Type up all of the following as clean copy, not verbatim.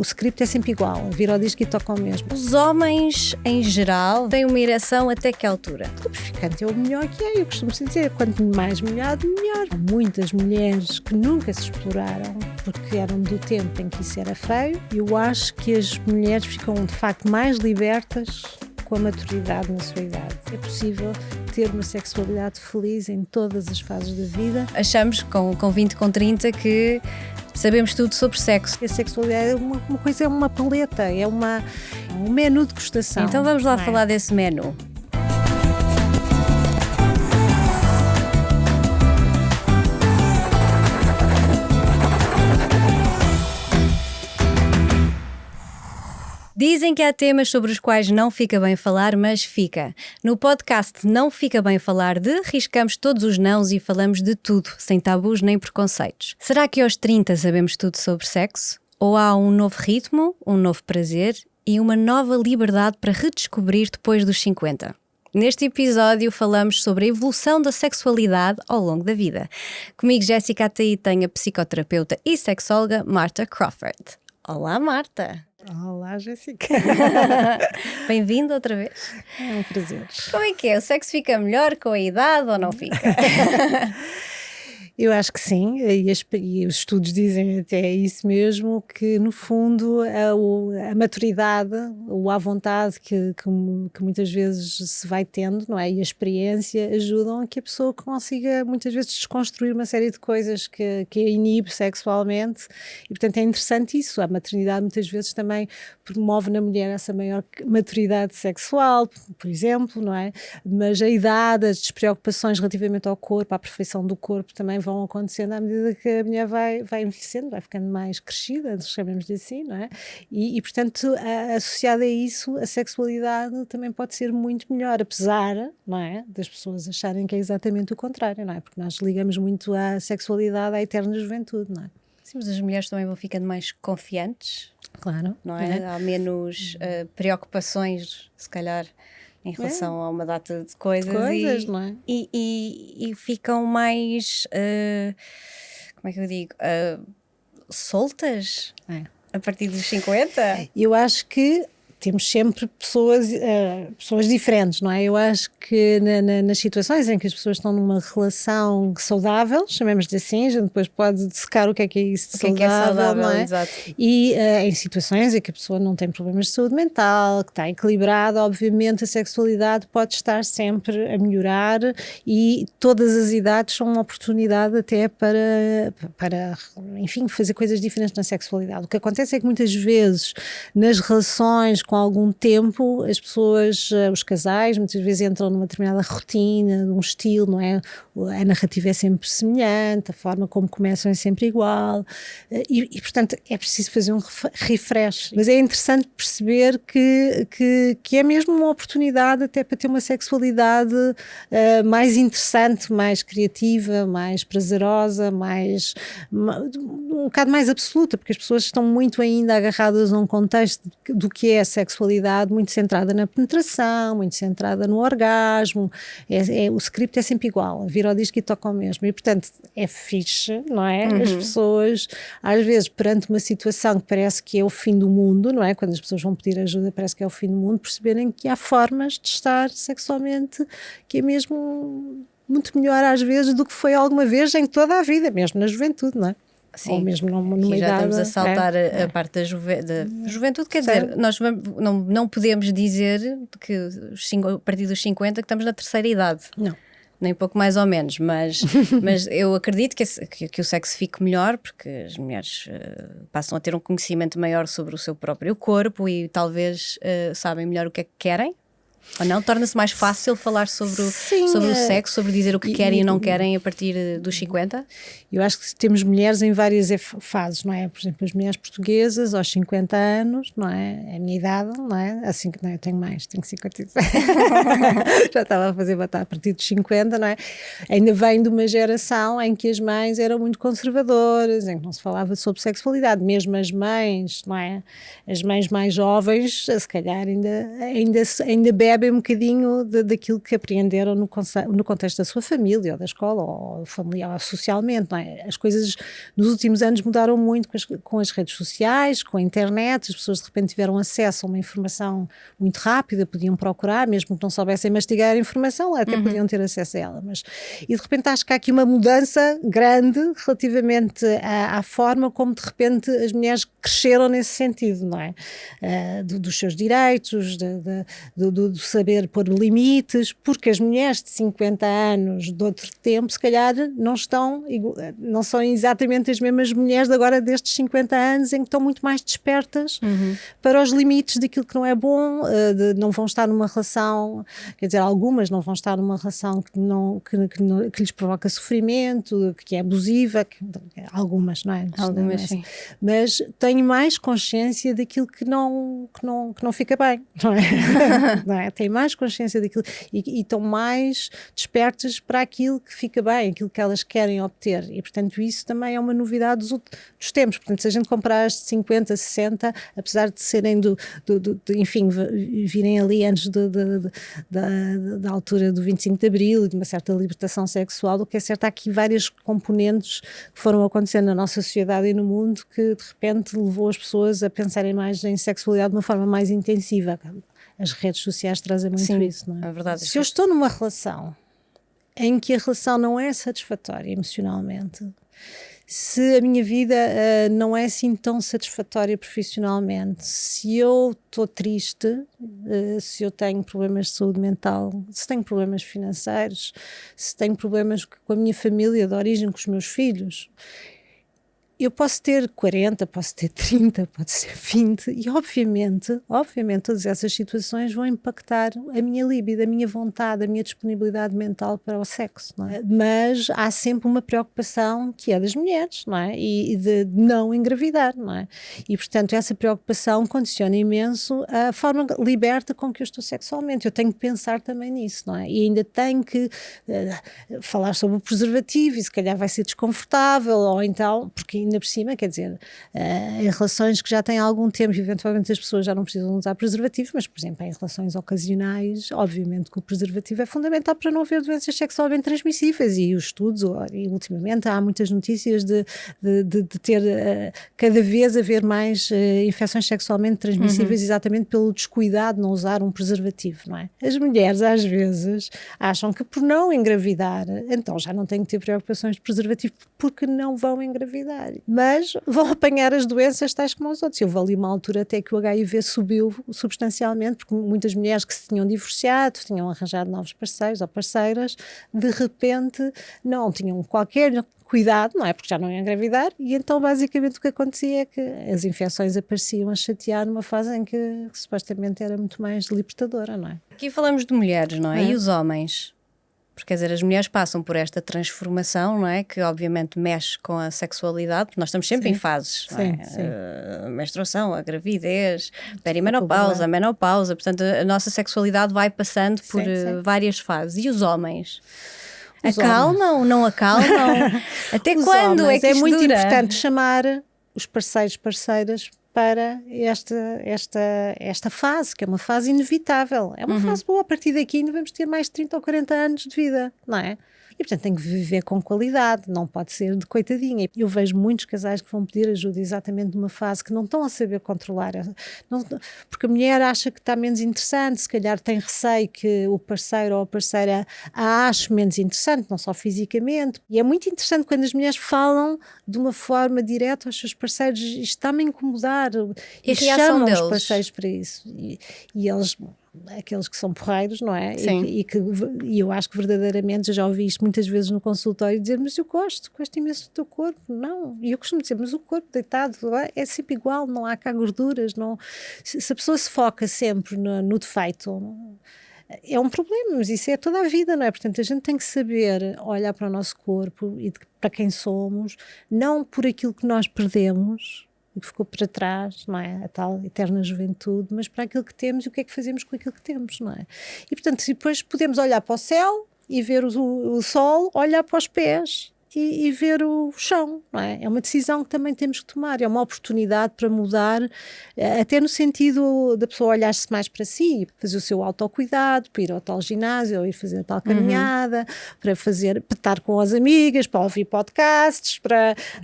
O script é sempre igual, vira o disco e toca o mesmo. Os homens, em geral, têm uma ereção até que altura? O lubrificante é o melhor que é, eu costumo dizer, quanto mais molhado, melhor. Há muitas mulheres que nunca se exploraram porque eram do tempo em que isso era feio, e eu acho que as mulheres ficam de facto mais libertas com a maturidade na sua idade. É possível ter uma sexualidade feliz em todas as fases da vida. Achamos, com 20, com 30, que sabemos tudo sobre sexo. A sexualidade é uma coisa, é uma paleta, é um menu de degustação. Então vamos lá falar desse menu. Dizem que há temas sobre os quais não fica bem falar, mas fica. No podcast Não Fica Bem Falar de, riscamos todos os nãos e falamos de tudo, sem tabus nem preconceitos. Será que aos 30 sabemos tudo sobre sexo? Ou há um novo ritmo, um novo prazer e uma nova liberdade para redescobrir depois dos 50? Neste episódio falamos sobre a evolução da sexualidade ao longo da vida. Comigo, Jéssica Ataí, tem a psicoterapeuta e sexóloga Marta Crawford. Olá, Marta! Olá, Jéssica. Bem-vinda outra vez. É um prazer. Como é que é? O sexo fica melhor com a idade ou não fica? Eu acho que sim, e os estudos dizem até isso mesmo, que no fundo a maturidade, o à vontade que muitas vezes se vai tendo, não é? E a experiência ajudam a que a pessoa consiga muitas vezes desconstruir uma série de coisas que a inibe sexualmente, e portanto é interessante isso. A maternidade muitas vezes também promove na mulher essa maior maturidade sexual, por exemplo, não é? Mas a idade, as despreocupações relativamente ao corpo, à perfeição do corpo também vão acontecendo à medida que a mulher vai envelhecendo, vai ficando mais crescida, chamemos-lhe assim, não é? E portanto, associada a isso, a sexualidade também pode ser muito melhor, apesar, não é, das pessoas acharem que é exatamente o contrário, não é? Porque nós ligamos muito a sexualidade à eterna juventude, não é? Sim, mas as mulheres também vão ficando mais confiantes. Claro. Não é? Há menos preocupações, se calhar, em relação a uma data de coisas não é? E ficam mais, como é que eu digo, soltas a partir dos 50? Eu acho que temos sempre pessoas diferentes, não é? Eu acho que nas situações em que as pessoas estão numa relação saudável, chamemos-lhe assim, a gente depois pode dissecar o que é isso de saudável, não é? Exato. E em situações em que a pessoa não tem problemas de saúde mental, que está equilibrada, obviamente a sexualidade pode estar sempre a melhorar, e todas as idades são uma oportunidade até para enfim, fazer coisas diferentes na sexualidade. O que acontece é que muitas vezes nas relações com algum tempo, as pessoas, os casais, muitas vezes entram numa determinada rotina, num estilo, não é? A narrativa é sempre semelhante, a forma como começam é sempre igual, e portanto é preciso fazer um refresh. Mas é interessante perceber que é mesmo uma oportunidade até para ter uma sexualidade mais interessante, mais criativa, mais prazerosa, um bocado mais absoluta, porque as pessoas estão muito ainda agarradas a um contexto do que é a sexualidade, muito centrada na penetração, muito centrada no orgasmo. O script é sempre igual, vira o disco e toca o mesmo, e portanto é fixe, não é? As pessoas às vezes perante uma situação que parece que é o fim do mundo, não é? Quando as pessoas vão pedir ajuda parece que é o fim do mundo, perceberem que há formas de estar sexualmente que é mesmo muito melhor às vezes do que foi alguma vez em toda a vida, mesmo na juventude, não é? Sim, ou mesmo numa idade, já estamos a saltar a parte da juventude, quer dizer, nós não podemos dizer que a partir dos 50 que estamos na terceira idade. Não. Nem pouco mais ou menos, mas eu acredito que o sexo fique melhor, porque as mulheres passam a ter um conhecimento maior sobre o seu próprio corpo e talvez sabem melhor o que é que querem. Ou não? Torna-se mais fácil falar sobre o sexo, sobre dizer o que querem e não querem a partir dos 50? Eu acho que temos mulheres em várias fases, não é? Por exemplo, as mulheres portuguesas aos 50 anos, não é? É a minha idade, não é? Assim que não, eu tenho 56. Já estava a fazer batata a partir dos 50, não é? Ainda vem de uma geração em que as mães eram muito conservadoras, em que não se falava sobre sexualidade, mesmo as mães, não é? As mães mais jovens, se calhar ainda bebem bebem um bocadinho daquilo que aprenderam no contexto da sua família, ou da escola, ou familiar, ou socialmente, não é? As coisas nos últimos anos mudaram muito com as redes sociais, com a internet, as pessoas de repente tiveram acesso a uma informação muito rápida, podiam procurar, mesmo que não soubessem mastigar a informação, até podiam ter acesso a ela. E de repente acho que há aqui uma mudança grande relativamente à forma como de repente as mulheres cresceram nesse sentido, não é? Dos seus direitos, do saber pôr limites, porque as mulheres de 50 anos de outro tempo, se calhar, não são exatamente as mesmas mulheres de agora destes 50 anos, em que estão muito mais despertas para os limites daquilo que não é bom, não vão estar numa relação, quer dizer, algumas não vão estar numa relação que lhes provoca sofrimento, que é abusiva, algumas, não é? Algumas, sim. Mas tenho mais consciência daquilo que não fica bem, não é? Não é? Tenho mais consciência daquilo e estão mais despertas para aquilo que fica bem, aquilo que elas querem obter, e portanto isso também é uma novidade dos tempos. Portanto, se a gente comparar as de 50, 60, apesar de serem enfim, virem ali antes da altura do 25 de Abril e de uma certa libertação sexual, o que é certo, há aqui várias componentes que foram acontecendo na nossa sociedade e no mundo que de repente levou as pessoas a pensarem mais em sexualidade de uma forma mais intensiva. As redes sociais trazem muito isso, não é? É verdade. Se eu estou numa relação em que a relação não é satisfatória emocionalmente, se a minha vida não é assim tão satisfatória profissionalmente, se eu estou triste, se eu tenho problemas de saúde mental, se tenho problemas financeiros, se tenho problemas com a minha família de origem, com os meus filhos, eu posso ter 40, posso ter 30, pode ser 20 e obviamente todas essas situações vão impactar a minha libido, a minha vontade, a minha disponibilidade mental para o sexo, não é? Mas há sempre uma preocupação que é das mulheres, não é? E de não engravidar, não é? E portanto essa preocupação condiciona imenso a forma liberta com que eu estou sexualmente. Eu tenho que pensar também nisso, não é? E ainda tenho que falar sobre o preservativo e se calhar vai ser desconfortável ou então, porque ainda por cima, quer dizer, em relações que já têm algum tempo, eventualmente as pessoas já não precisam usar preservativo, mas, por exemplo, em relações ocasionais, obviamente que o preservativo é fundamental para não haver doenças sexualmente transmissíveis e os estudos, e ultimamente há muitas notícias de ter cada vez haver mais infecções sexualmente transmissíveis exatamente pelo descuidado de não usar um preservativo, não é? As mulheres às vezes acham que por não engravidar, então já não têm que ter preocupações de preservativo porque não vão engravidar. Mas vão apanhar as doenças tais como os outros. Houve ali uma altura até que o HIV subiu substancialmente, porque muitas mulheres que se tinham divorciado, tinham arranjado novos parceiros ou parceiras, de repente não tinham qualquer cuidado, não é? Porque já não iam engravidar, e então basicamente o que acontecia é que as infecções apareciam a chatear numa fase em que supostamente era muito mais libertadora, não é? Aqui falamos de mulheres, não é? E os homens? Porque, quer dizer, as mulheres passam por esta transformação, não é? Que obviamente mexe com a sexualidade, porque nós estamos sempre em fases, não é? A menstruação, a gravidez, perimenopausa, a menopausa, portanto a nossa sexualidade vai passando por várias fases. E os homens? Acalmam, não acalmam? Até quando é que é isto muito dura? importante chamar os parceiras para esta fase, que é uma fase inevitável. É uma fase boa, a partir daqui ainda vamos ter mais de 30 ou 40 anos de vida, não é? E, portanto, tem que viver com qualidade, não pode ser de coitadinha. Eu vejo muitos casais que vão pedir ajuda exatamente numa fase que não estão a saber controlar, porque a mulher acha que está menos interessante, se calhar tem receio que o parceiro ou a parceira a ache menos interessante, não só fisicamente. E é muito interessante quando as mulheres falam de uma forma direta aos seus parceiros, isto está-me a incomodar, e chamam os parceiros para isso. E eles... aqueles que são porreiros, não é? E eu acho que verdadeiramente, eu já ouvi isto muitas vezes no consultório, dizer, mas eu gosto imenso do teu corpo. Não, e eu costumo dizer, mas o corpo deitado é sempre igual, não há cá gorduras, não. Se a pessoa se foca sempre no defeito, é um problema, mas isso é toda a vida, não é? Portanto, a gente tem que saber olhar para o nosso corpo e para quem somos, não por aquilo que nós perdemos, que ficou para trás, não é? A tal eterna juventude, mas para aquilo que temos e o que é que fazemos com aquilo que temos, não é? E portanto, depois podemos olhar para o céu e ver o sol, olhar para os pés e ver o chão, não é? É uma decisão que também temos que tomar, é uma oportunidade para mudar, até no sentido da pessoa olhar-se mais para si, fazer o seu autocuidado, para ir ao tal ginásio, ou ir fazer a tal caminhada, para estar com as amigas, para ouvir podcasts,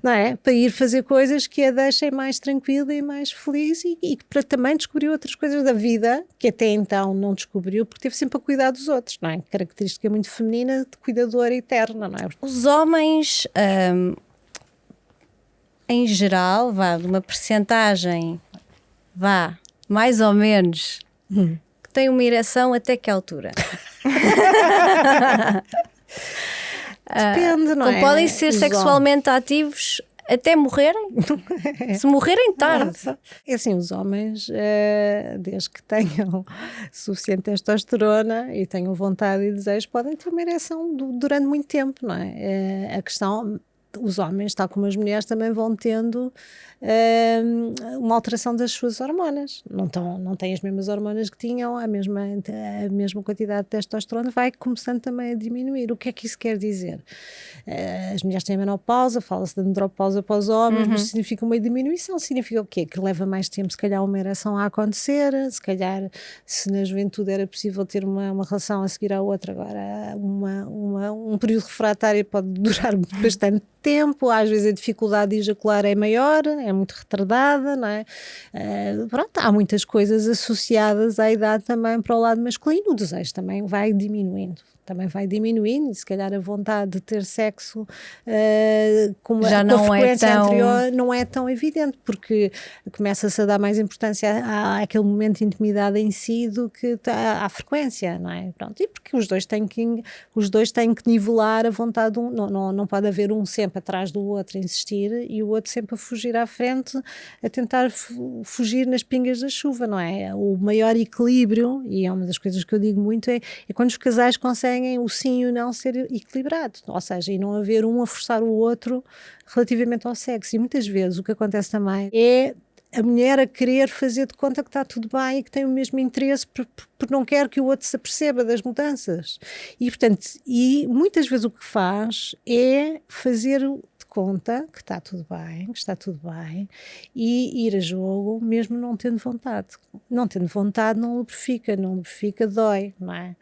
não é? Para ir fazer coisas que a deixem mais tranquila e mais feliz e para também descobrir outras coisas da vida que até então não descobriu, porque teve sempre a cuidar dos outros, não é? Característica muito feminina de cuidadora eterna, não é? Os homens, em geral, de uma percentagem, mais ou menos, que têm uma ereção até que altura? Depende, não é? Podem ser sexualmente ativos até morrerem? Se morrerem tarde. É assim, os homens, desde que tenham suficiente testosterona e tenham vontade e desejo, podem ter uma ereção durante muito tempo, não é? A questão, os homens, tal como as mulheres, também vão tendo uma alteração das suas hormonas. Não têm as mesmas hormonas que tinham, a mesma quantidade de testosterona vai começando também a diminuir. O que é que isso quer dizer? As mulheres têm menopausa, fala-se de andropausa para os homens, mas significa uma diminuição. Significa o quê? Que leva mais tempo, se calhar, uma ereção a acontecer, se calhar, se na juventude era possível ter uma relação a seguir à outra, agora um período refratário pode durar bastante tempo, às vezes a dificuldade de ejacular é maior, é muito retardada, não é? Pronto, há muitas coisas associadas à idade também para o lado masculino, o desejo também vai diminuindo e se calhar a vontade de ter sexo com a frequência anterior não é tão evidente, porque começa-se a dar mais importância àquele momento de intimidade em si do que à frequência, não é? Pronto, e porque os dois têm que nivelar a vontade, não pode haver um sempre atrás do outro a insistir e o outro sempre a fugir à frente, a tentar fugir nas pingas da chuva, não é? O maior equilíbrio, e é uma das coisas que eu digo muito, é quando os casais conseguem o sim e o não ser equilibrado, ou seja, e não haver um a forçar o outro relativamente ao sexo. E muitas vezes o que acontece também é a mulher a querer fazer de conta que está tudo bem e que tem o mesmo interesse porque não quer que o outro se aperceba das mudanças. E, portanto, muitas vezes o que faz é fazer de conta que está tudo bem e ir a jogo mesmo não tendo vontade. Não tendo vontade não lubrifica, dói, não é?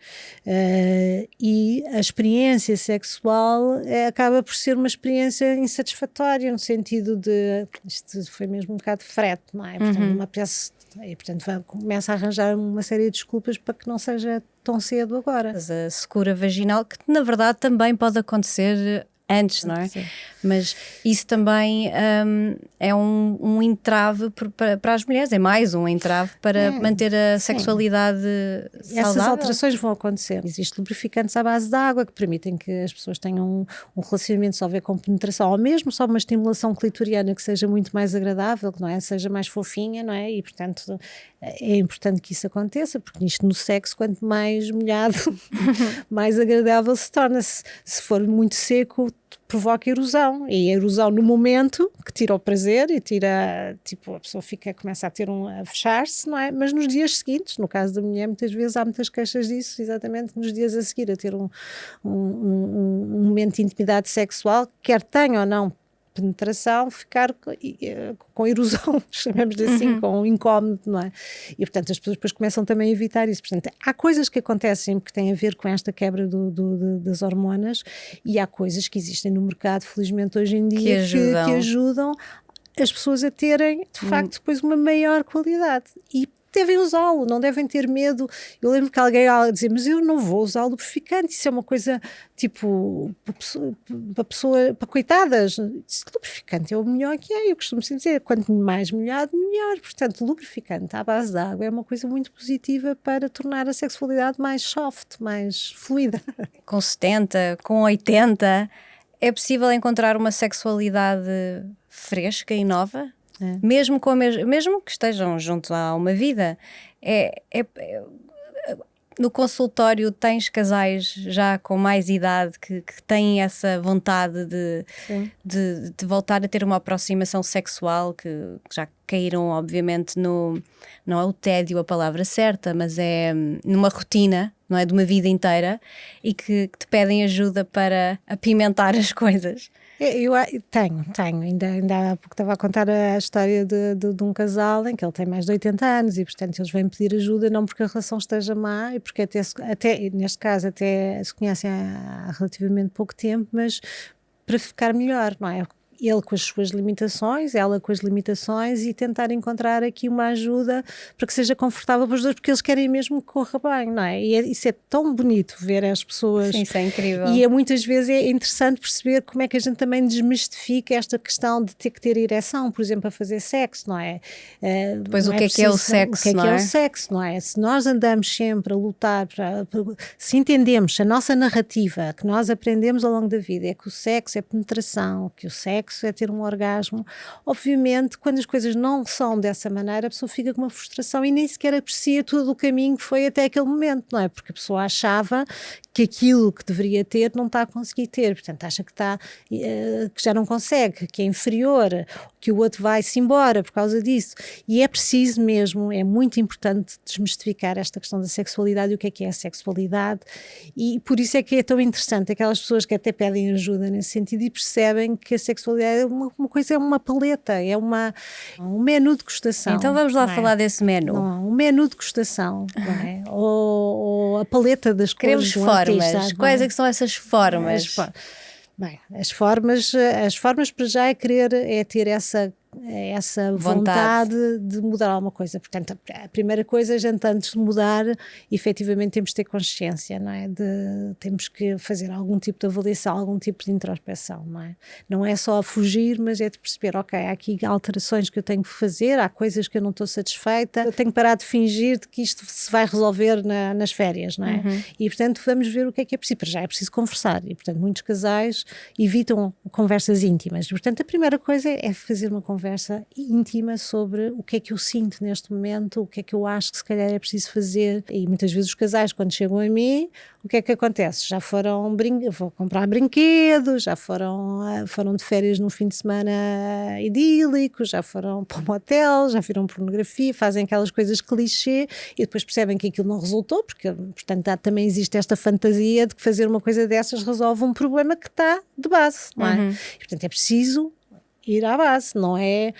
E a experiência sexual acaba por ser uma experiência insatisfatória, no sentido de isto foi mesmo um bocado frete, não é? Portanto, uma peça, e portanto começa a arranjar uma série de desculpas para que não seja tão cedo agora. Mas a secura vaginal, que na verdade também pode acontecer antes, não é? Sim. Mas isso também é um entrave para as mulheres, é mais um entrave para manter a sexualidade saudável. Essas alterações vão acontecer. Existem lubrificantes à base de água que permitem que as pessoas tenham um relacionamento só a ver com penetração, ou mesmo só uma estimulação clitoriana que seja muito mais agradável, que não é? Seja mais fofinha, não é? E portanto é importante que isso aconteça, porque isto no sexo, quanto mais molhado, mais agradável se torna. Se for muito seco, provoca erosão, e a erosão no momento que tira o prazer e tira, tipo, a pessoa começa a fechar-se, não é? Mas nos dias seguintes, no caso da mulher, muitas vezes há muitas queixas disso, exatamente nos dias a seguir, a ter um momento de intimidade sexual, quer tenha ou não penetração, ficar com erosão, chamamos-lhe assim, com incómodo, não é? E portanto as pessoas depois começam também a evitar isso. Portanto, há coisas que acontecem que têm a ver com esta quebra das hormonas, e há coisas que existem no mercado, felizmente hoje em dia, que ajudam as pessoas a terem, de facto, depois uma maior qualidade. E devem usá-lo, não devem ter medo. Eu lembro que alguém a dizer, mas eu não vou usar o lubrificante, isso é uma coisa tipo para coitadas. Lubrificante é o melhor que é, eu costumo sempre dizer, quanto mais molhado, melhor. Portanto, lubrificante à base de água é uma coisa muito positiva para tornar a sexualidade mais soft, mais fluida. Com 70, com 80, é possível encontrar uma sexualidade fresca e nova? Mesmo que estejam juntos há uma vida, no consultório tens casais já com mais idade que têm essa vontade de voltar a ter uma aproximação sexual, que já caíram obviamente não é o tédio a palavra certa, mas é numa rotina, não é, de uma vida inteira, e que te pedem ajuda para apimentar as coisas? Tenho. Ainda há pouco estava a contar a história de um casal em que ele tem mais de 80 anos e, portanto, eles vêm pedir ajuda não porque a relação esteja má e porque até neste caso, até se conhecem há relativamente pouco tempo, mas para ficar melhor, não é? Ele com as suas limitações, ela com as limitações, e tentar encontrar aqui uma ajuda para que seja confortável para os dois, porque eles querem mesmo que corra bem, não é? E isso é tão bonito ver as pessoas. Sim, isso é incrível. E muitas vezes é interessante perceber como é que a gente também desmistifica esta questão de ter que ter ereção, por exemplo, a fazer sexo, não é? Depois o que é o sexo, o que é o sexo, não é? Se nós andamos sempre a lutar se entendemos, a nossa narrativa que nós aprendemos ao longo da vida é que o sexo é penetração, que o sexo é ter um orgasmo, obviamente quando as coisas não são dessa maneira a pessoa fica com uma frustração e nem sequer aprecia todo o caminho que foi até aquele momento, não é? Porque a pessoa achava que aquilo que deveria ter não está a conseguir ter, portanto acha que que já não consegue, que é inferior, que o outro vai-se embora por causa disso, e é preciso mesmo, é muito importante desmistificar esta questão da sexualidade e o que é a sexualidade, e por isso é que é tão interessante aquelas pessoas que até pedem ajuda nesse sentido e percebem que a sexualidade é uma coisa, é uma paleta, é um menu de degustação. Então vamos lá falar desse menu. Não, um menu de degustação, não é? ou a paleta das Queremos cores. Formas. Quais é que são essas formas? Bem, as formas para já é ter essa vontade de mudar alguma coisa. Portanto, a primeira coisa, a gente antes de mudar, efetivamente temos de ter consciência, não é? Temos que fazer algum tipo de avaliação, algum tipo de introspeção, não é? Não é só a fugir, mas é de perceber, ok, há aqui alterações que eu tenho que fazer, há coisas que eu não estou satisfeita, eu tenho que parar de fingir de que isto se vai resolver nas férias, não é? E, portanto, vamos ver o que é preciso. Para já é preciso conversar e, portanto, muitos casais evitam conversas íntimas. E, portanto, a primeira coisa é fazer uma conversa íntima sobre o que é que eu sinto neste momento, o que é que eu acho que se calhar é preciso fazer. E muitas vezes os casais, quando chegam a mim, o que é que acontece? Já foram comprar brinquedos, já foram de férias num fim de semana idílico, já foram para um motel, já viram pornografia, fazem aquelas coisas clichê e depois percebem que aquilo não resultou, porque, portanto, também existe esta fantasia de que fazer uma coisa dessas resolve um problema que está de base, não é? E, portanto, é preciso ir à base, não é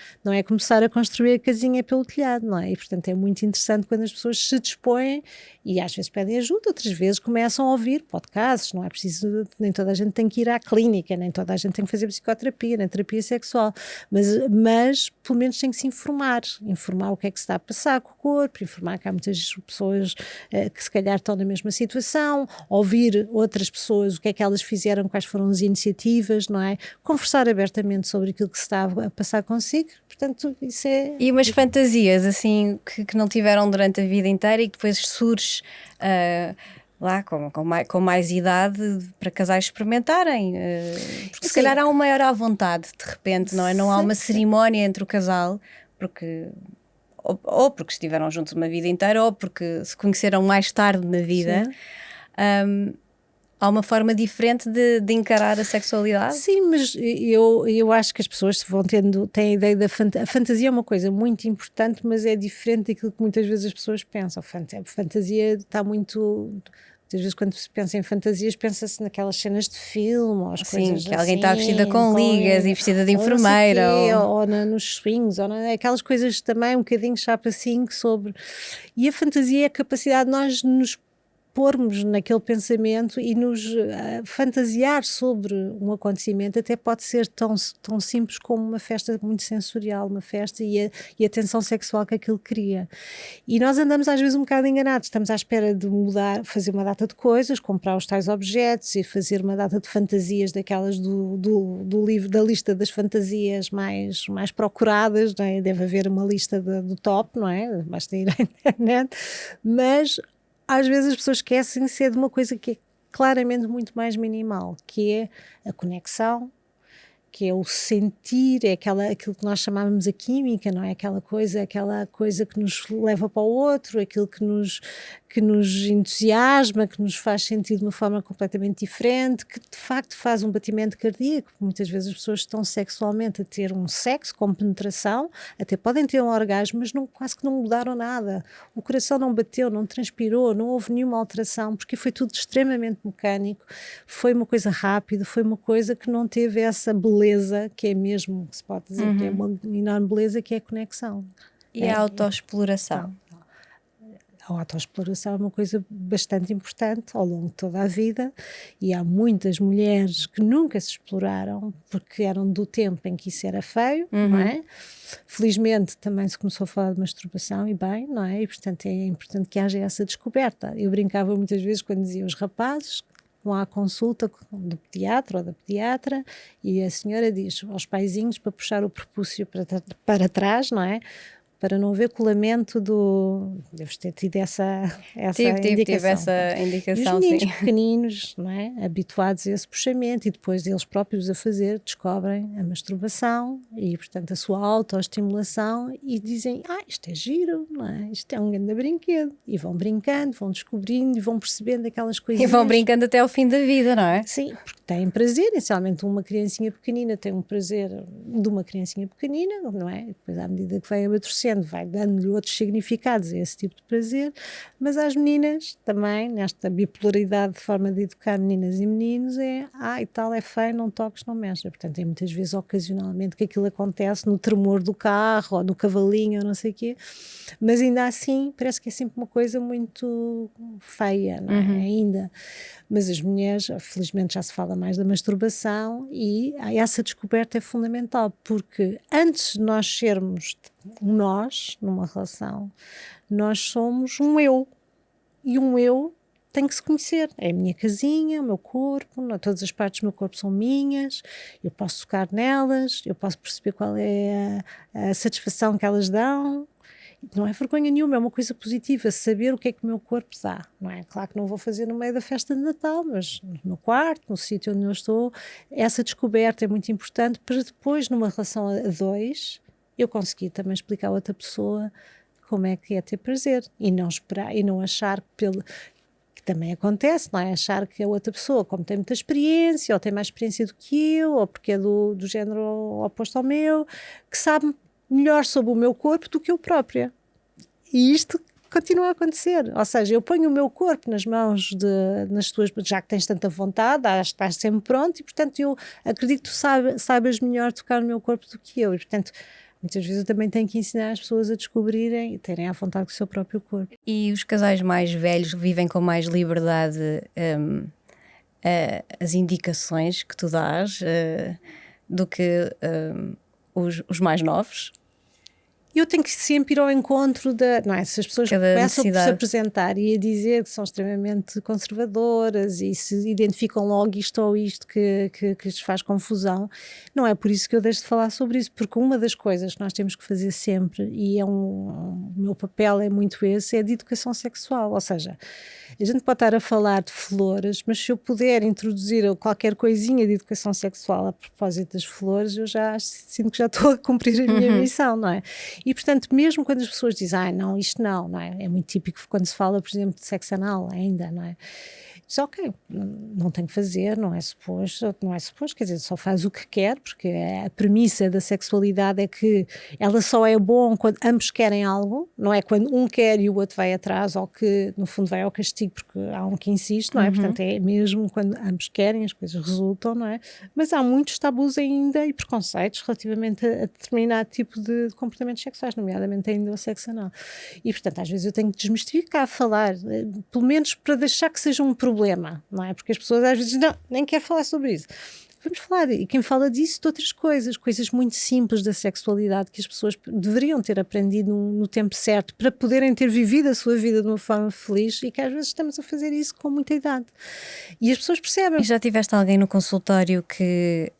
começar a construir a casinha pelo telhado, não é? E, portanto, é muito interessante quando as pessoas se dispõem e às vezes pedem ajuda, outras vezes começam a ouvir podcasts, não é preciso, nem toda a gente tem que ir à clínica, nem toda a gente tem que fazer psicoterapia, nem terapia sexual, mas pelo menos tem que se informar o que é que se está a passar com o corpo, informar que há muitas pessoas que se calhar estão na mesma situação, ouvir outras pessoas, o que é que elas fizeram, quais foram as iniciativas, não é? Conversar abertamente sobre aquilo que se está a passar consigo, portanto isso é... E umas fantasias assim que não tiveram durante a vida inteira e que depois surge lá com mais idade para casais experimentarem, porque se calhar há um maior à vontade de repente, não é? Não há uma cerimónia entre o casal, porque ou porque estiveram juntos uma vida inteira ou porque se conheceram mais tarde na vida. Há uma forma diferente de encarar a sexualidade? Sim, mas eu acho que as pessoas têm a ideia a fantasia é uma coisa muito importante, mas é diferente daquilo que muitas vezes as pessoas pensam. A fantasia está muito... Muitas vezes quando se pensa em fantasias pensa-se naquelas cenas de filme ou as coisas que alguém assim, está vestida com ligas e vestida de enfermeira ou nos swings, aquelas coisas também um bocadinho chapa 5 sobre... E a fantasia é a capacidade de nós nos pormos naquele pensamento e nos fantasiar sobre um acontecimento. Até pode ser tão simples como uma festa muito sensorial, uma festa e a tensão sexual que aquilo cria. E nós andamos às vezes um bocado enganados, estamos à espera de mudar, fazer uma data de coisas, comprar os tais objetos e fazer uma data de fantasias daquelas do livro, da lista das fantasias mais procuradas, não é? Deve haver uma lista do top, não é? Basta ir à internet, mas às vezes as pessoas esquecem-se de uma coisa que é claramente muito mais minimal, que é a conexão, que é o sentir, é aquilo que nós chamávamos a química, não é? Aquela coisa que nos leva para o outro, aquilo que que nos entusiasma, que nos faz sentir de uma forma completamente diferente, que de facto faz um batimento cardíaco. Muitas vezes as pessoas estão sexualmente a ter um sexo com penetração, até podem ter um orgasmo, mas quase que não mudaram nada. O coração não bateu, não transpirou, não houve nenhuma alteração, porque foi tudo extremamente mecânico, foi uma coisa rápida, foi uma coisa que não teve essa beleza, que é mesmo, que se pode dizer, que é uma enorme beleza, que é a conexão. E a autoexploração? A autoexploração é uma coisa bastante importante ao longo de toda a vida, e há muitas mulheres que nunca se exploraram porque eram do tempo em que isso era feio, não é? Felizmente também se começou a falar de masturbação, e bem, não é? E portanto é importante que haja essa descoberta. Eu brincava muitas vezes quando dizia aos rapazes, vão à consulta do pediatra ou da pediatra, e a senhora diz aos paizinhos para puxar o prepúcio para trás, não é? Para não haver colamento do... Deves ter tido essa indicação. Tive essa indicação, e os meninos sim. pequeninos, não é? Habituados a esse puxamento, e depois eles próprios a fazer, descobrem a masturbação e, portanto, a sua autoestimulação, e dizem, isto é giro, não é? Isto é um grande brinquedo. E vão brincando, vão descobrindo e vão percebendo aquelas coisinhas. E vão brincando até ao fim da vida, não é? Sim, porque têm prazer, inicialmente uma criancinha pequenina tem um prazer de uma criancinha pequenina, não é? E depois, à medida que vai amadurecendo, vai dando-lhe outros significados a esse tipo de prazer, mas às meninas também, nesta bipolaridade de forma de educar meninas e meninos, e tal, é feio, não toques, não mexas. Portanto, é muitas vezes, ocasionalmente, que aquilo acontece no tremor do carro, ou do cavalinho, ou não sei o quê, mas ainda assim, parece que é sempre uma coisa muito feia, não é? Ainda. Mas as mulheres, felizmente já se fala mais da masturbação, e essa descoberta é fundamental, porque antes de nós sermos um nós numa relação, nós somos um eu, e um eu tem que se conhecer. É a minha casinha, o meu corpo, todas as partes do meu corpo são minhas, eu posso tocar nelas, eu posso perceber qual é a satisfação que elas dão. Não é vergonha nenhuma, é uma coisa positiva, saber o que é que o meu corpo dá, não é? Claro que não vou fazer no meio da festa de Natal, mas no meu quarto, no sítio onde eu estou, essa descoberta é muito importante para depois, numa relação a dois, eu conseguir também explicar a outra pessoa como é que é ter prazer, e não esperar, e não achar que também acontece, não é? Achar que a outra pessoa, como tem muita experiência, ou tem mais experiência do que eu, ou porque é do género oposto ao meu, que sabe melhor sobre o meu corpo do que eu própria. E isto continua a acontecer. Ou seja, eu ponho o meu corpo nas mãos nas tuas, já que tens tanta vontade, estás sempre pronto, e portanto eu acredito que tu saibas melhor tocar no meu corpo do que eu. E portanto, muitas vezes eu também tenho que ensinar as pessoas a descobrirem e terem à vontade com o seu próprio corpo. E os casais mais velhos vivem com mais liberdade as indicações que tu dás do que os mais novos? Eu tenho que sempre ir ao encontro não é? Se as pessoas começam por se apresentar e a dizer que são extremamente conservadoras e se identificam logo isto ou isto que lhes faz confusão, não é por isso que eu deixo de falar sobre isso, porque uma das coisas que nós temos que fazer sempre, e o meu papel é muito esse, é de educação sexual. Ou seja, a gente pode estar a falar de flores, mas se eu puder introduzir qualquer coisinha de educação sexual a propósito das flores, eu já sinto que já estou a cumprir a minha missão, não é? E, portanto, mesmo quando as pessoas dizem, não, isto não é? É muito típico quando se fala, por exemplo, de sexo anal ainda, não é? Diz, ok, não tem que fazer, não é suposto, quer dizer, só faz o que quer, porque a premissa da sexualidade é que ela só é bom quando ambos querem algo, não é quando um quer e o outro vai atrás, ou que no fundo vai ao castigo porque há um que insiste, não é? Portanto, é mesmo quando ambos querem, as coisas resultam, não é? Mas há muitos tabus ainda e preconceitos relativamente a determinado tipo de comportamentos sexuais, nomeadamente ainda o sexo anal. E, portanto, às vezes eu tenho que desmistificar, falar, pelo menos para deixar que seja um problema, não é? Porque as pessoas às vezes não, nem querem falar sobre isso. Vamos falar, e quem fala disso de outras coisas muito simples da sexualidade que as pessoas deveriam ter aprendido no tempo certo para poderem ter vivido a sua vida de uma forma feliz, e que às vezes estamos a fazer isso com muita idade. E as pessoas percebem. E já tiveste alguém no consultório que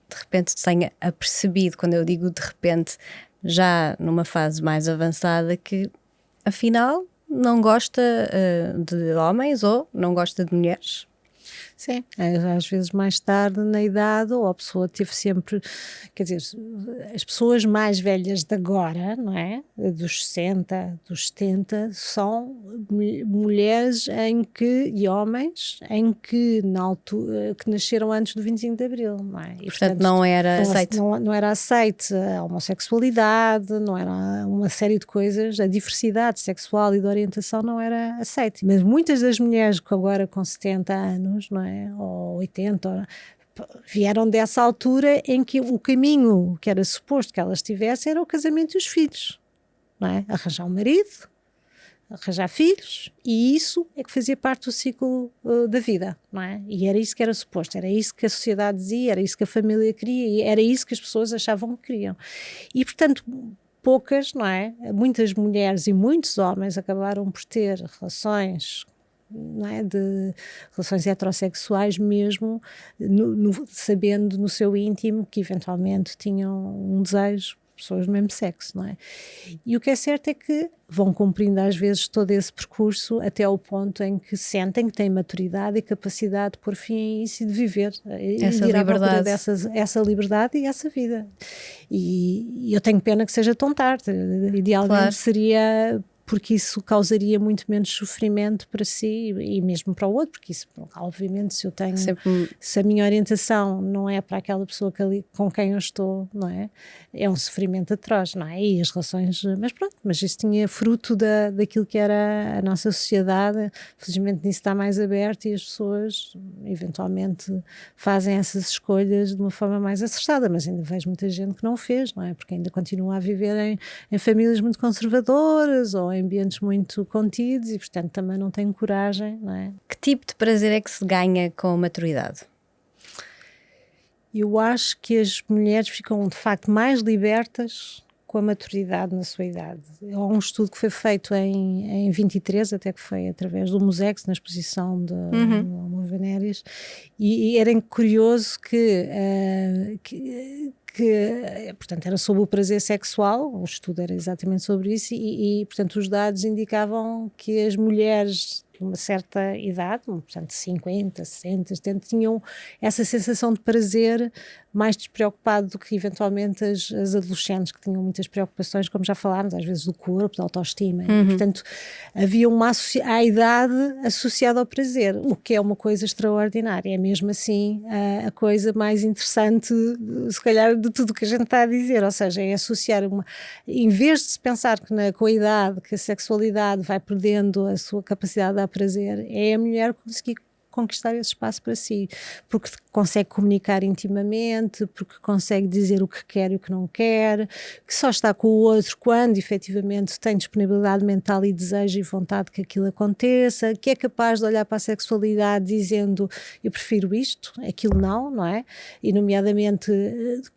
de repente tenha apercebido, quando eu digo de repente, já numa fase mais avançada, que afinal não gosta de homens ou não gosta de mulheres? Sim, às vezes mais tarde na idade, ou a pessoa teve sempre, quer dizer, as pessoas mais velhas de agora, não é? Dos 60, dos 70, são mulheres e homens em que, na altura, que nasceram antes do 25 de Abril, não é? E, portanto, não era aceito. Não era aceite a homossexualidade, não era uma série de coisas, a diversidade sexual e de orientação não era aceite. Mas muitas das mulheres que agora com 70 anos, não é? Ou 80, vieram dessa altura em que o caminho que era suposto que elas tivessem era o casamento e os filhos, não é? Arranjar um marido, arranjar filhos, e isso é que fazia parte do ciclo da vida, não é? E era isso que era suposto, era isso que a sociedade dizia, era isso que a família queria, e era isso que as pessoas achavam que queriam. E, portanto, poucas, não é? Muitas mulheres e muitos homens acabaram por ter relações, não é, de relações heterossexuais mesmo, sabendo no seu íntimo que eventualmente tinham um desejo por pessoas do mesmo sexo, não é? E o que é certo é que vão cumprindo às vezes todo esse percurso até ao ponto em que sentem que têm maturidade e capacidade de pôr fim a isso e de viver essa e ir à procura liberdade. essa liberdade e essa vida. E eu tenho pena que seja tão tarde, idealmente Claro. seria, porque isso causaria muito menos sofrimento para si e mesmo para o outro, porque isso, obviamente, se a minha orientação não é para aquela pessoa com quem eu estou, não é? É um sofrimento atroz, não é? E as relações, mas pronto, mas isso tinha fruto daquilo que era a nossa sociedade, felizmente nisso está mais aberto e as pessoas eventualmente fazem essas escolhas de uma forma mais acertada, mas ainda vejo muita gente que não o fez, não é? Porque ainda continua a viver em famílias muito conservadoras ou em ambientes muito contidos e, portanto, também não tem coragem, não é? Que tipo de prazer é que se ganha com a maturidade? Eu acho que as mulheres ficam, de facto, mais libertas com a maturidade na sua idade. Há um estudo que foi feito em 23, até que foi através do Musex, na exposição de Homo Veneris, e era curioso portanto, era sobre o prazer sexual, o estudo era exatamente sobre isso, portanto, os dados indicavam que as mulheres de uma certa idade, portanto 50, 60, 70, tinham essa sensação de prazer mais despreocupado do que eventualmente as adolescentes, que tinham muitas preocupações, como já falámos, às vezes do corpo, da autoestima, e, portanto havia a idade associada ao prazer, o que é uma coisa extraordinária, é mesmo assim a coisa mais interessante, se calhar, de tudo o que a gente está a dizer, ou seja, é associar em vez de se pensar que com a idade, que a sexualidade vai perdendo a sua capacidade de dar prazer, é a mulher conseguir conquistar esse espaço para si, porque consegue comunicar intimamente, porque consegue dizer o que quer e o que não quer, que só está com o outro quando efetivamente tem disponibilidade mental e desejo e vontade que aquilo aconteça, que é capaz de olhar para a sexualidade dizendo eu prefiro isto, aquilo não é? E nomeadamente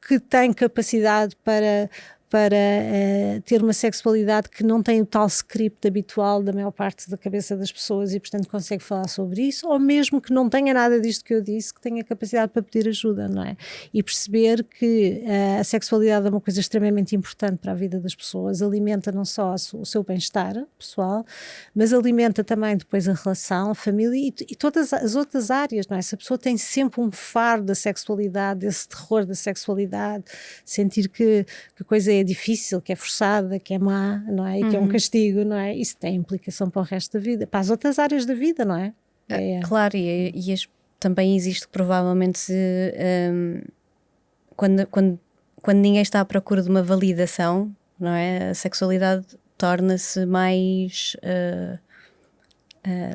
que tem capacidade para ter uma sexualidade que não tem o tal script habitual da maior parte da cabeça das pessoas e, portanto, consegue falar sobre isso, ou mesmo que não tenha nada disto que eu disse, que tenha capacidade para pedir ajuda, não é? E perceber que a sexualidade é uma coisa extremamente importante para a vida das pessoas, alimenta não só o seu bem-estar pessoal, mas alimenta também depois a relação, a família e todas as outras áreas, não é? Se a pessoa tem sempre um fardo da sexualidade, desse terror da sexualidade, sentir que a coisa é difícil, que é forçada, que é má, não é? E que é um castigo, não é? Isso tem implicação para o resto da vida, para as outras áreas da vida, não é? Claro, também existe provavelmente quando ninguém está à procura de uma validação, não é? A sexualidade torna-se mais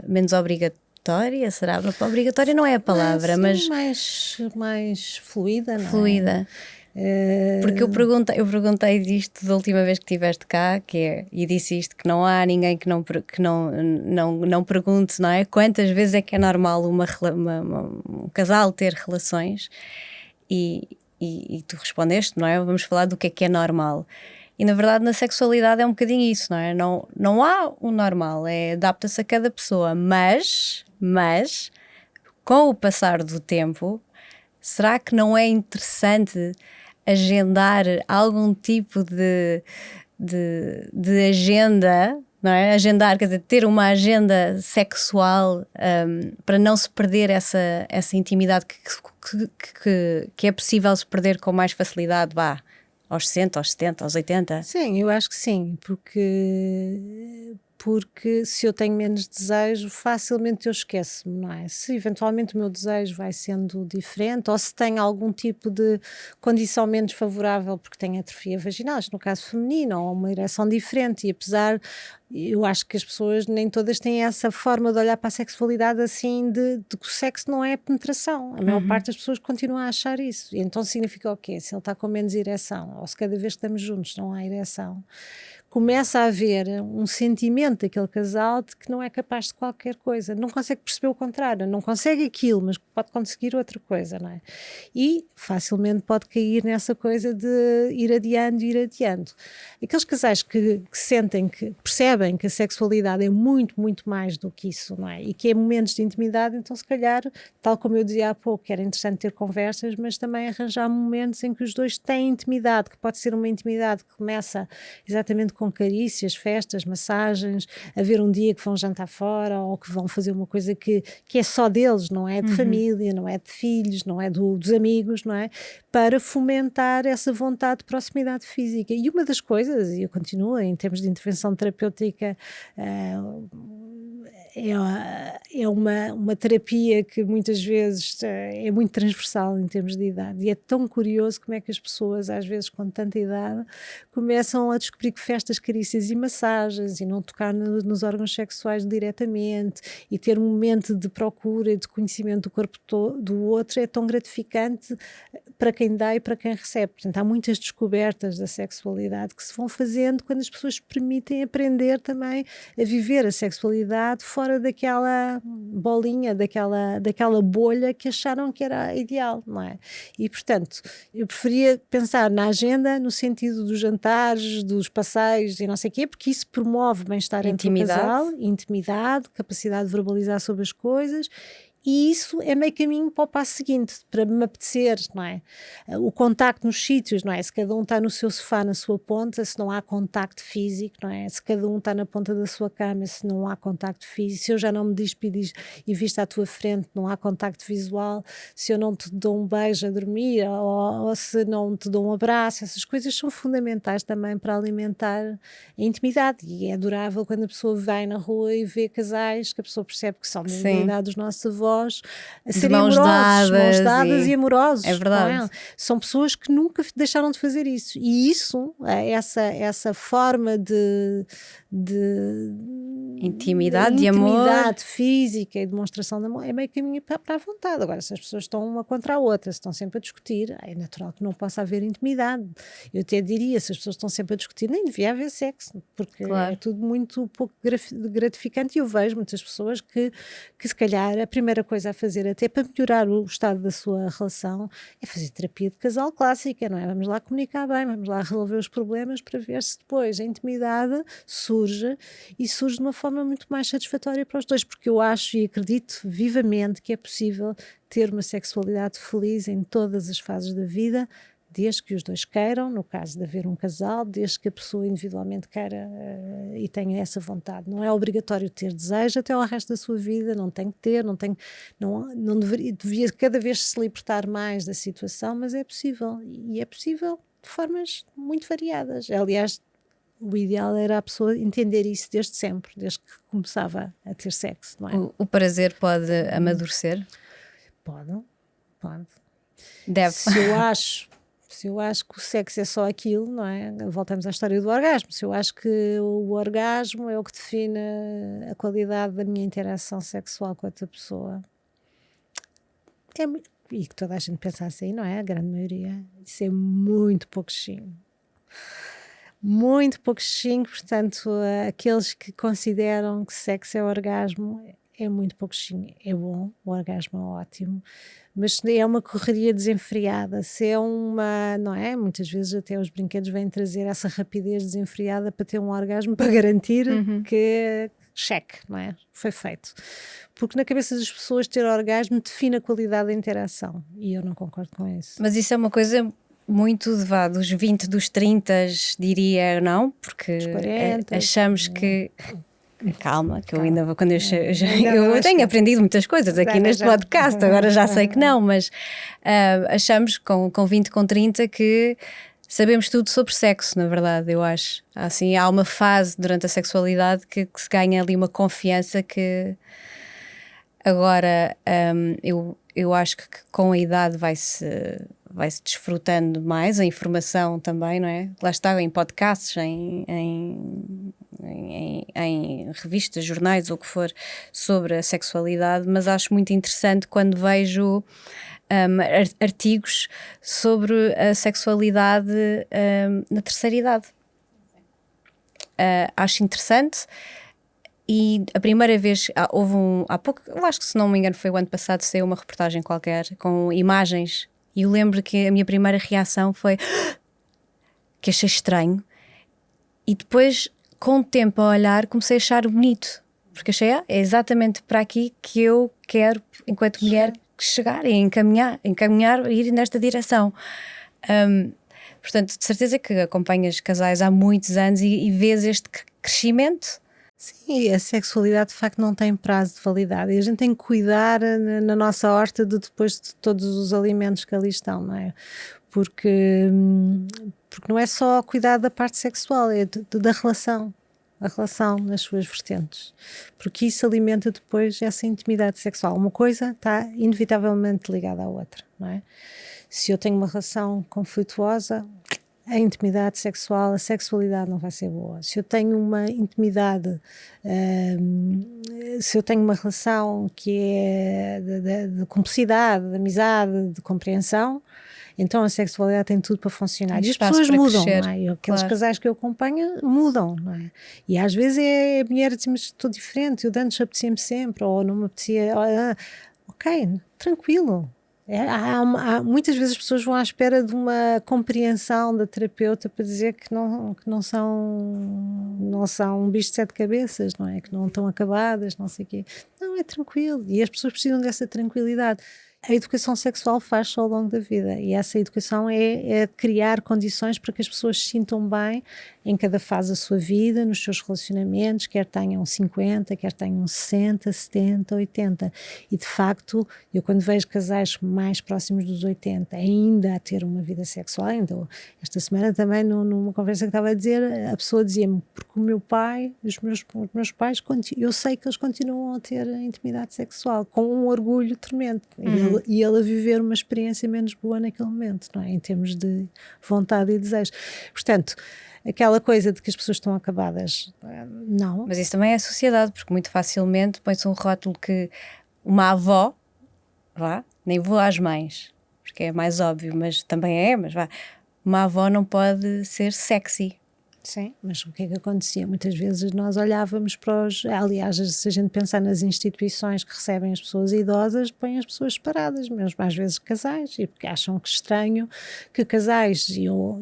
menos obrigatória, será? Obrigatória não é a palavra, sim, mas mais fluida, não é? Fluida. Porque eu perguntei disto da última vez que estiveste cá, e disse isto, que não há ninguém que não pergunte, não é? Quantas vezes é que é normal um casal ter relações, e tu respondeste, não é? Vamos falar do que é normal. E na verdade na sexualidade é um bocadinho isso, não é? Não há o normal, adapta-se a cada pessoa, mas com o passar do tempo, será que não é interessante agendar algum tipo de agenda, não é? Agendar, quer dizer, ter uma agenda sexual para não se perder essa intimidade que é possível se perder com mais facilidade, vá, aos 60, aos 70, aos 80. Sim, eu acho que sim, porque se eu tenho menos desejo, facilmente eu esqueço-me, não é? Se eventualmente o meu desejo vai sendo diferente, ou se tem algum tipo de condição menos favorável porque tenho atrofia vaginal, isto no caso feminino, ou uma ereção diferente, e apesar, eu acho que as pessoas nem todas têm essa forma de olhar para a sexualidade assim, de que o sexo não é penetração. A maior parte das pessoas continua a achar isso. E então significa o quê? Se ele está com menos ereção, ou se cada vez que estamos juntos não há ereção, começa a haver um sentimento daquele casal de que não é capaz de qualquer coisa, não consegue perceber o contrário, não consegue aquilo, mas pode conseguir outra coisa, não é? E facilmente pode cair nessa coisa de ir adiando. Aqueles casais que sentem, que percebem que a sexualidade é muito, muito mais do que isso, não é? E que é momentos de intimidade, então se calhar, tal como eu dizia há pouco, que era interessante ter conversas, mas também arranjar momentos em que os dois têm intimidade, que pode ser uma intimidade que começa exatamente com carícias, festas, massagens, haver um dia que vão jantar fora ou que vão fazer uma coisa que é só deles, não é de família, não é de filhos, não é dos amigos, não é? Para fomentar essa vontade de proximidade física. E uma das coisas, e eu continuo em termos de intervenção terapêutica, é uma terapia que muitas vezes é muito transversal em termos de idade, e é tão curioso como é que as pessoas, às vezes com tanta idade, começam a descobrir que festas, carícias e massagens, e não tocar nos órgãos sexuais diretamente, e ter um momento de procura e de conhecimento do corpo do outro é tão gratificante para quem dá e para quem recebe. Portanto, há muitas descobertas da sexualidade que se vão fazendo quando as pessoas permitem aprender também a viver a sexualidade fora daquela bolinha, daquela bolha que acharam que era ideal, não é? E, portanto, eu preferia pensar na agenda no sentido dos jantares, dos passeios e não sei o quê, porque isso promove bem-estar entre o casal, intimidade, capacidade de verbalizar sobre as coisas. E isso é meio caminho para o passo seguinte, para me apetecer, não é? O contacto nos sítios, não é? Se cada um está no seu sofá, na sua ponta, se não há contacto físico, não é? Se cada um está na ponta da sua cama, se não há contacto físico, se eu já não me despedo e visto à tua frente, não há contacto visual, se eu não te dou um beijo a dormir, ou se não te dou um abraço, essas coisas são fundamentais também para alimentar a intimidade. E é adorável quando a pessoa vai na rua e vê casais que a pessoa percebe que são da idade dos nossos avós, a serem mãos amorosos, mãos dadas e e amorosos. é verdade. Não é? São pessoas que nunca deixaram de fazer isso. E isso, essa forma de intimidade, de amor, física e demonstração de amor é meio caminho para a vontade. Agora, se as pessoas estão uma contra a outra, se estão sempre a discutir, é natural que não possa haver intimidade. Eu até diria, se as pessoas estão sempre a discutir, nem devia haver sexo, porque é tudo muito pouco gratificante. E eu vejo muitas pessoas que se calhar a primeira coisa a fazer até para melhorar o estado da sua relação é fazer terapia de casal clássica, não é? Vamos lá comunicar bem, vamos lá resolver os problemas para ver se depois a intimidade surge de uma forma muito mais satisfatória para os dois, porque eu acho e acredito vivamente que é possível ter uma sexualidade feliz em todas as fases da vida, desde que os dois queiram, no caso de haver um casal, desde que a pessoa individualmente queira e tenha essa vontade. Não é obrigatório ter desejo até ao resto da sua vida, não tem que ter, não devia cada vez se libertar mais da situação, mas é possível, e é possível de formas muito variadas. Aliás, o ideal era a pessoa entender isso desde sempre, desde que começava a ter sexo, não é? O prazer pode amadurecer? Pode. Deve. Se eu acho que o sexo é só aquilo, não é? Voltamos à história do orgasmo. Se eu acho que o orgasmo é o que define a qualidade da minha interação sexual com outra pessoa, e que toda a gente pensa assim, não é? A grande maioria. Isso é muito pouquinho. Muito pouquinho, portanto, aqueles que consideram que sexo é orgasmo, é muito pouquinho. É bom, o orgasmo é ótimo, mas se é uma correria desenfreada, se é não é? Muitas vezes até os brinquedos vêm trazer essa rapidez desenfreada para ter um orgasmo, para garantir que cheque, não é? Foi feito. Porque na cabeça das pessoas ter orgasmo define a qualidade da interação, e eu não concordo com isso. Mas isso é uma coisa muito dos 20, dos 30, diria não, porque Dos 40, achamos que... Calma, que eu ainda vou, quando Ainda eu tenho aprendido muitas coisas aqui neste podcast, agora já sei que não, mas achamos com 20, com 30 que sabemos tudo sobre sexo, na verdade, eu acho. Assim, há uma fase durante a sexualidade que se ganha ali uma confiança que agora eu acho que com a idade vai-se desfrutando mais, a informação também, não é? Lá está, em podcasts, em revistas, jornais, ou o que for, sobre a sexualidade, mas acho muito interessante quando vejo artigos sobre a sexualidade na terceira idade. Acho interessante. E a primeira vez, há pouco, eu acho que, se não me engano, foi o ano passado, saiu uma reportagem qualquer com imagens, e eu lembro que a minha primeira reação foi que achei estranho, e depois, com o tempo a olhar, comecei a achar bonito, porque achei, é exatamente para aqui que eu quero, enquanto mulher, chegar e encaminhar, ir nesta direção. Portanto, de certeza que acompanhas casais há muitos anos e vês este crescimento. Sim, a sexualidade de facto não tem prazo de validade e a gente tem que cuidar na nossa horta depois de todos os alimentos que ali estão, não é? Porque não é só cuidar da parte sexual, é da relação, a relação nas suas vertentes, porque isso alimenta depois essa intimidade sexual. Uma coisa está inevitavelmente ligada à outra, não é? Se eu tenho uma relação conflituosa, a intimidade sexual, a sexualidade não vai ser boa. Se eu tenho uma intimidade, se eu tenho uma relação que é de cumplicidade, de amizade, de compreensão, então a sexualidade tem tudo para funcionar. E as pessoas mudam, não é? Aqueles casais que eu acompanho mudam, não é? E às vezes é a mulher diz, mas estou diferente, eu de antes apetecia-me sempre, ou não me apetecia, ok, tranquilo. Muitas vezes as pessoas vão à espera de uma compreensão da terapeuta para dizer que não são um bicho de 7 cabeças, não é? Que não estão acabadas, não sei o quê. Não, é tranquilo. E as pessoas precisam dessa tranquilidade. A educação sexual faz-se ao longo da vida e essa educação é criar condições para que as pessoas se sintam bem em cada fase da sua vida, nos seus relacionamentos, quer tenham 50, quer tenham 60, 70, 80. E de facto, eu quando vejo casais mais próximos dos 80 ainda a ter uma vida sexual, então esta semana também numa conversa que estava a dizer, a pessoa dizia-me, porque o meu pai, os meus pais, eu sei que eles continuam a ter intimidade sexual, com um orgulho tremendo. E ele a viver uma experiência menos boa naquele momento, não é? Em termos de vontade e desejo. Portanto, aquela coisa de que as pessoas estão acabadas, não. Mas isso também é a sociedade, porque muito facilmente põe-se um rótulo que uma avó, nem vou às mães, porque é mais óbvio, mas também mas uma avó não pode ser sexy. Sim, mas o que é que acontecia? Muitas vezes nós olhávamos para aliás, se a gente pensar nas instituições que recebem as pessoas idosas, põem as pessoas separadas, mesmo às vezes casais, e porque acham que estranho que casais, e eu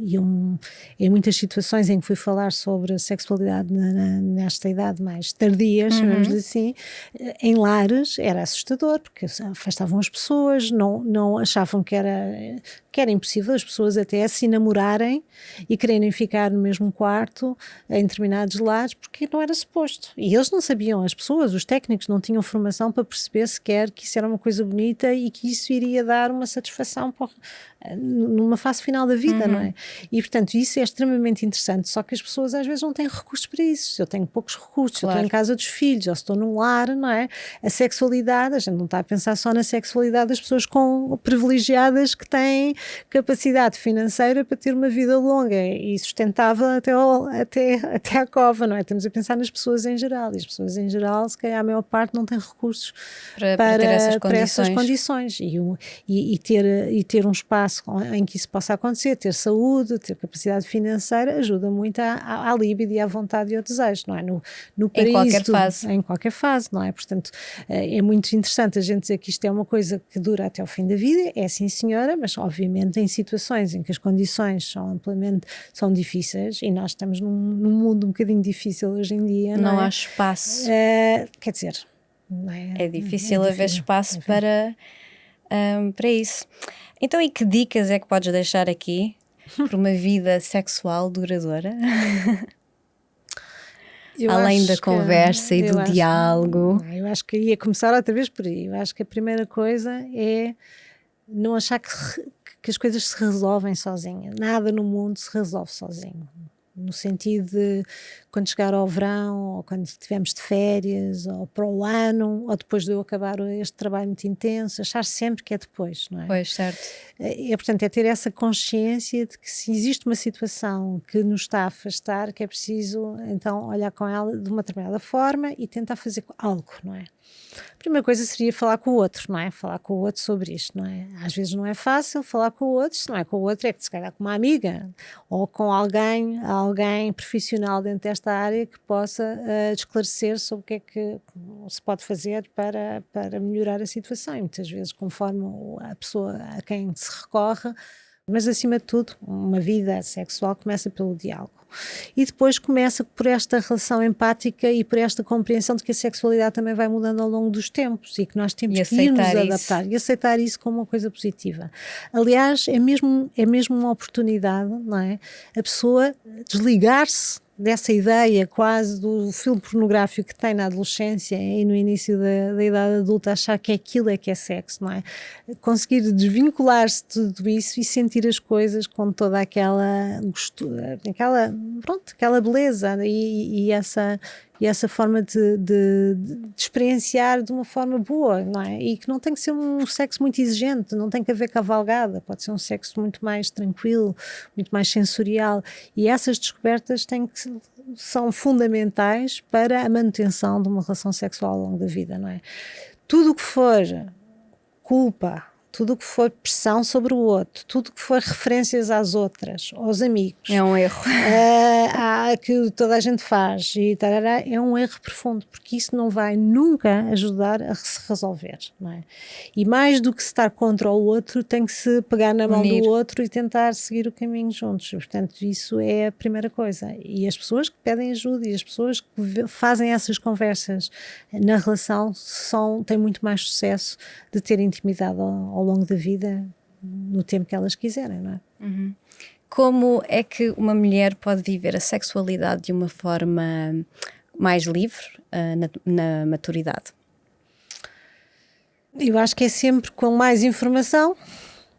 em muitas situações em que fui falar sobre a sexualidade nesta idade mais tardia, chamamos-lhe assim, em lares era assustador, porque afastavam as pessoas, não achavam que era impossível as pessoas até se namorarem e quererem ficar no mesmo quarto em determinados lares, porque não era suposto. E eles não sabiam, as pessoas, os técnicos não tinham formação para perceber sequer que isso era uma coisa bonita e que isso iria dar uma satisfação numa fase final da vida, não é? E portanto isso é extremamente interessante, só que as pessoas às vezes não têm recursos para isso. Se eu tenho poucos recursos, se eu estou em casa dos filhos, ou se estou num lar, não é? A sexualidade, a gente não está a pensar só na sexualidade das pessoas privilegiadas que têm capacidade financeira para ter uma vida longa e sustentável até à cova, não é? Estamos a pensar nas pessoas em geral, e as pessoas em geral, se calhar a maior parte não tem recursos para ter essas condições e ter um espaço em que isso possa acontecer, ter saúde, ter capacidade financeira, ajuda muito à libido e à vontade e ao desejo, não é? No paraíso, em qualquer fase, não é? Portanto, é muito interessante a gente dizer que isto é uma coisa que dura até o fim da vida, é sim senhora, mas obviamente em situações em que as condições são difíceis, e nós estamos num mundo um bocadinho difícil hoje em dia, não há espaço. Quer dizer, é difícil haver espaço para isso. Então, e que dicas é que podes deixar aqui por uma vida sexual duradoura? Eu Além da acho conversa e do diálogo. Eu acho que ia começar outra vez por aí. Eu acho que a primeira coisa é não achar que as coisas se resolvem sozinhas. Nada no mundo se resolve sozinho. No sentido de quando chegar ao verão, ou quando estivermos de férias, ou para o ano, ou depois de eu acabar este trabalho muito intenso, achar sempre que é depois, não é? Pois, certo. Portanto, é ter essa consciência de que se existe uma situação que nos está a afastar, que é preciso então olhar com ela de uma determinada forma e tentar fazer algo, não é? A primeira coisa seria falar com o outro, não é? Falar com o outro sobre isto, não é? Às vezes não é fácil falar com o outro, se não é com o outro, é que se calhar com uma amiga ou com alguém profissional dentro desta área que possa esclarecer sobre o que é que se pode fazer para melhorar a situação. E muitas vezes, conforme a pessoa a quem se recorre, mas acima de tudo, uma vida sexual começa pelo diálogo. E depois começa por esta relação empática e por esta compreensão de que a sexualidade também vai mudando ao longo dos tempos e que nós temos que ir nos adaptar e aceitar isso como uma coisa positiva. Aliás, é mesmo uma oportunidade, não é? A pessoa desligar-se dessa ideia quase do filme pornográfico que tem na adolescência e no início da idade adulta, achar que aquilo é que é sexo, não é? Conseguir desvincular-se de tudo isso e sentir as coisas com toda aquela beleza e essa forma de experienciar de uma forma boa, não é? E que não tem que ser um sexo muito exigente, não tem que haver cavalgada, pode ser um sexo muito mais tranquilo, muito mais sensorial, e essas descobertas são fundamentais para a manutenção de uma relação sexual ao longo da vida, não é? Tudo o que for culpa, tudo o que for pressão sobre o outro, tudo o que for referências às outras, aos amigos. É um erro. Que toda a gente faz e tarará, é um erro profundo, porque isso não vai nunca ajudar a se resolver, não é? E mais do que estar contra o outro, tem que se pegar na mão do outro e tentar seguir o caminho juntos. Portanto, isso é a primeira coisa. E as pessoas que pedem ajuda e as pessoas que fazem essas conversas na relação têm muito mais sucesso de ter intimidade ao longo da vida, no tempo que elas quiserem, não é? Uhum. Como é que uma mulher pode viver a sexualidade de uma forma mais livre na maturidade? Eu acho que é sempre com mais informação,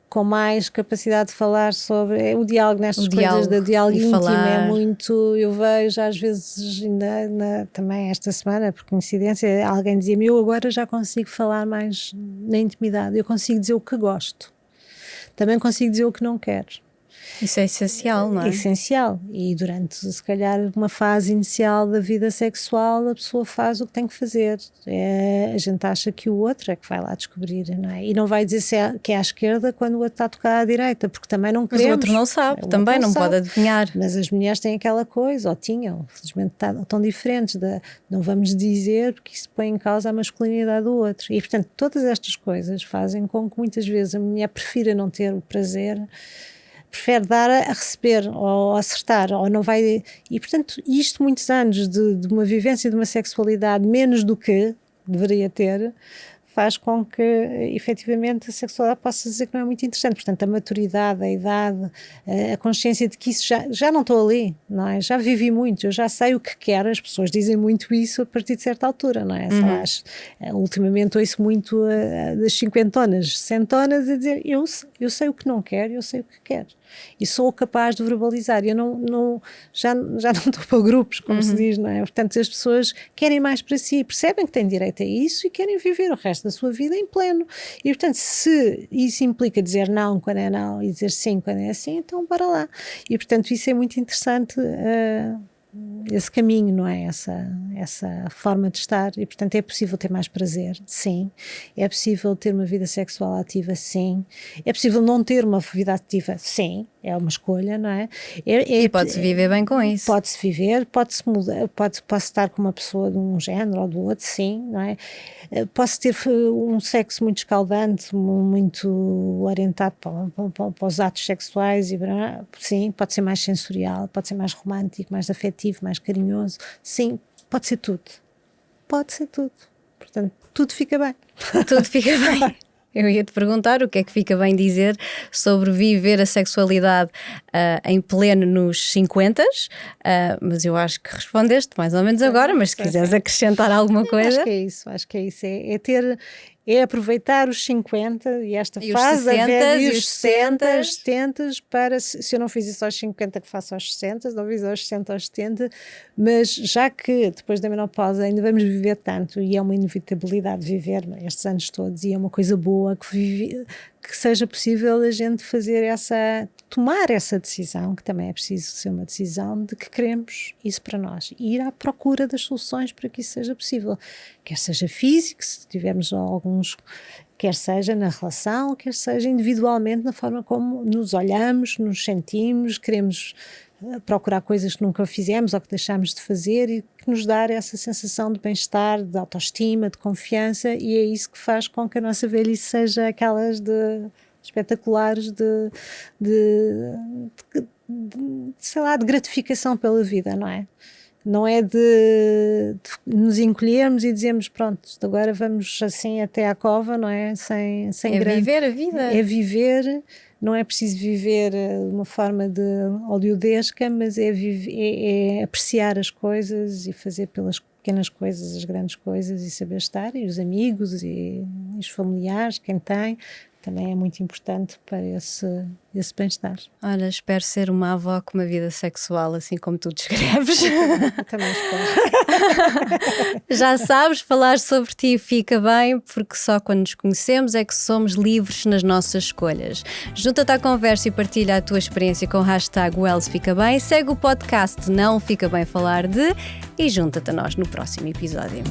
com mais capacidade de falar sobre o diálogo nestas coisas, do diálogo íntimo falar. É muito, eu vejo às vezes também esta semana, por coincidência, alguém dizia-me, eu agora já consigo falar mais na intimidade, eu consigo dizer o que gosto, também consigo dizer o que não quero. Isso é essencial, não é? É essencial, e durante se calhar uma fase inicial da vida sexual a pessoa faz o que tem que fazer, a gente acha que o outro é que vai lá descobrir, não é? E não vai dizer que é à esquerda quando o outro está a tocar à direita, porque também não queremos. Mas o outro não sabe, também não pode adivinhar. Mas as mulheres têm aquela coisa, ou tinham, felizmente estão diferentes, não vamos dizer porque isso põe em causa a masculinidade do outro, e portanto todas estas coisas fazem com que muitas vezes a mulher prefira não ter o prazer, prefere dar a receber ou acertar, ou não vai. E portanto, isto, muitos anos de uma vivência de uma sexualidade menos do que deveria ter, faz com que efetivamente a sexualidade possa dizer que não é muito interessante. Portanto, a maturidade, a idade, a consciência de que isso já não estou ali, não é? Já vivi muito, eu já sei o que quero. As pessoas dizem muito isso a partir de certa altura, não é? Ultimamente ouço muito das cinquentonas, sesentonas a dizer eu sei o que não quero, eu sei o que quero. E sou capaz de verbalizar. Eu já não estou para grupos, como se diz, não é? Portanto, as pessoas querem mais para si, percebem que têm direito a isso e querem viver o resto da sua vida em pleno. E, portanto, se isso implica dizer não quando é não e dizer sim quando é sim, então bora lá. E, portanto, isso é muito interessante, esse caminho, não é? Essa forma de estar. E, portanto, é possível ter mais prazer, sim. É possível ter uma vida sexual ativa, sim. É possível não ter uma vida ativa, sim. É uma escolha, não é? E pode-se viver bem com isso. Pode-se viver, pode-se mudar, posso estar com uma pessoa de um género ou do outro, sim, não é? Posso ter um sexo muito escaldante, muito orientado para os atos sexuais, sim, pode ser mais sensorial, pode ser mais romântico, mais afetivo, mais carinhoso, sim, pode ser tudo. Pode ser tudo. Portanto, tudo fica bem. Tudo fica bem. Eu ia-te perguntar o que é que fica bem dizer sobre viver a sexualidade em pleno nos 50, mas eu acho que respondeste mais ou menos agora, mas se quiseres acrescentar alguma coisa... Acho que é isso, é aproveitar os 50 e esta fase, os 60 e os 60, os 70, para, se eu não fiz isso aos 50, que faço aos 60, não fiz aos 60, aos 70, mas já que depois da menopausa ainda vamos viver tanto, e é uma inevitabilidade viver estes anos todos, e é uma coisa boa que seja possível a gente tomar essa decisão, que também é preciso ser uma decisão de que queremos isso para nós, e ir à procura das soluções para que isso seja possível, quer seja físico, se tivermos alguns, quer seja na relação, quer seja individualmente, na forma como nos olhamos, nos sentimos, queremos procurar coisas que nunca fizemos ou que deixámos de fazer e que nos dá essa sensação de bem-estar, de autoestima, de confiança, e é isso que faz com que a nossa velhice seja aquelas espetaculares sei lá, de gratificação pela vida, não é? Não é de nos encolhermos e dizermos, pronto, agora vamos assim até à cova, não é? Sem viver a vida. É viver, não é preciso viver de uma forma de oleodesca, mas é apreciar as coisas e fazer pelas pequenas coisas as grandes coisas e saber estar, e os amigos e os familiares, quem tem, também é muito importante para esse bem-estar. Olha, espero ser uma avó com uma vida sexual, assim como tu descreves. Eu também espero. Já sabes, falar sobre ti fica bem, porque só quando nos conhecemos é que somos livres nas nossas escolhas. Junta-te à conversa e partilha a tua experiência com o hashtag #WellsFicaBem. Segue o podcast Não Fica Bem Falar De e junta-te a nós no próximo episódio.